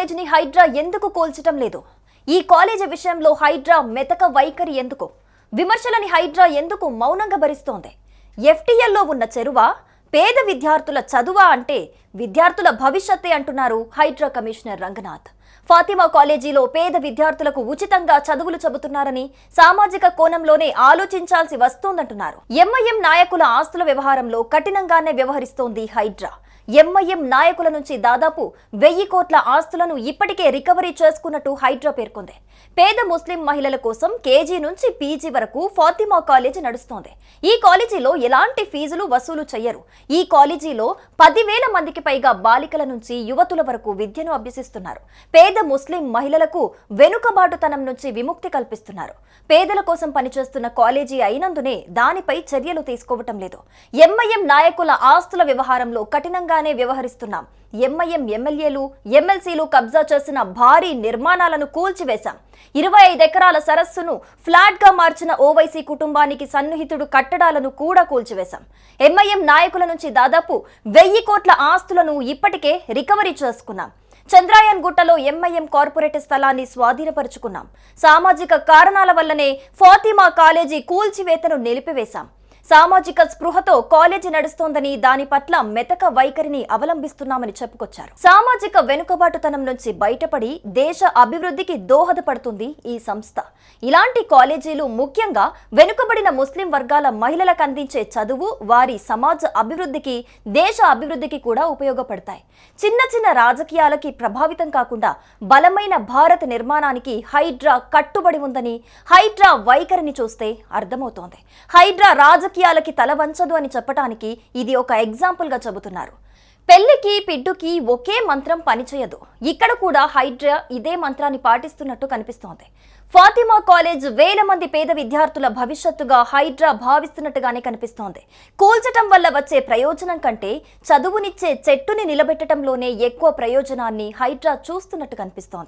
కాలేజీని హైడ్రా ఎందుకు కూల్చటం లేదు? ఈ కాలేజీ విషయంలో హైడ్రా మెతక వైఖరి ఎందుకు? విమర్శలని హైడ్రా ఎందుకు మౌనంగా భరిస్తోంది? ఎఫ్టీఎల్లో ఉన్న చెరువ పేద విద్యార్థుల చదువా అంటే విద్యార్థుల భవిష్యత్తే అంటున్నారు హైడ్రా కమిషనర్ రంగనాథ్. ఫాతిమా కాలేజీలో పేద విద్యార్థులకు ఉచితంగా చదువులు చెబుతున్నారని సామాజిక కోణంలోనే ఆలోచించాల్సి వస్తోందంటున్నారు. ఎంఐఎం నాయకుల ఆస్తుల వ్యవహారంలో కఠినంగానే వ్యవహరిస్తోంది హైడ్రా. ఎంఐఎం నాయకుల నుంచి దాదాపు 1000 కోట్ల ఆస్తులను ఇప్పటికే రికవరీ చేసుకున్నట్టు హైడ్రా పేర్కొంది. పేద ముస్లిం మహిళల కోసం కేజీ నుంచి పీజీ వరకు ఫాతిమా కాలేజీ నడుస్తోంది. ఈ కాలేజీలో ఎలాంటి ఫీజులు వసూలు చేయరు. ఈ కాలేజీలో 10,000 మందికి పైగా బాలికల నుంచి యువతుల వరకు విద్యను అభ్యసిస్తున్నారు. పేద ముస్లిం మహిళలకు వెనుకబాటుతనం నుంచి విముక్తి కల్పిస్తున్నారు. పేదల కోసం పనిచేస్తున్న కాలేజీ అయినందునే దానిపై చర్యలు తీసుకోవటం లేదు. ఎంఐఎం నాయకుల ఆస్తుల వ్యవహారంలో కఠినంగానే వ్యవహరిస్తున్నాం. ఎంఐఎం ఎమ్మెల్యేలు ఎమ్మెల్సీలు కబ్జా చేసిన భారీ నిర్మాణాలను కూల్చివేశాం. 25 ఎకరాల సరస్సును ఫ్లాట్ గా మార్చిన ఓవైసీ కుటుంబానికి సన్నిహితుడు కట్టడాలను కూడా కూల్చివేశాం. ఎంఐఎం నాయకుల నుంచి దాదాపు 1000 కోట్ల ఆస్తులను ఇప్పటికే రికవరీ చేసుకున్నాం. చంద్రాయన్ గుట్టలో ఎంఐఎం కార్పొరేట్ స్థలాన్ని స్వాధీనపరుచుకున్నాం. సామాజిక కారణాల వల్లనే ఫాతిమా కాలేజీ కూల్చివేతను నిలిపివేశాం. సామాజిక స్పృహతో కాలేజీ నడుస్తోందని దాని పట్ల మెతక వైఖరిని అవలంబిస్తున్నామని చెప్పుకొచ్చారు. సామాజిక వెనుకబాటుతనం నుంచి బయటపడి దేశ అభివృద్ధికి దోహదపడుతుంది ఈ సంస్థ. ఇలాంటి కాలేజీలు ముఖ్యంగా వెనుకబడిన ముస్లిం వర్గాల మహిళలకు అందించే చదువు వారి సమాజ అభివృద్ధికి దేశ అభివృద్ధికి కూడా ఉపయోగపడతాయి. చిన్న చిన్న రాజకీయాలకి ప్రభావితం కాకుండా బలమైన భారత నిర్మాణానికి హైడ్రా కట్టుబడి ఉందని హైడ్రా వైఖరిని చూస్తే అర్థమవుతోంది. హైడ్రా రాజకీయాలకి తల వంచదు అని చెప్పడానికి ఇది ఒక ఎగ్జాంపుల్ గా చెబుతున్నారు. పెళ్లికి పిడ్డుకి ఒకే మంత్రం పనిచేయదు. ఇక్కడ కూడా హైడ్రా ఇదే మంత్రాన్ని పాటిస్తున్నట్టు కనిపిస్తోంది. ఫాతిమా కాలేజ్ 1000 మంది పేద విద్యార్థుల భవిష్యత్తుగా హైడ్రా భావిస్తున్నట్టుగానే కనిపిస్తోంది. కూల్చటం వల్ల వచ్చే ప్రయోజనం కంటే చదువునిచ్చే చెట్టుని నిలబెట్టడంలోనే ఎక్కువ ప్రయోజనాన్ని హైడ్రా చూస్తున్నట్టు కనిపిస్తోంది.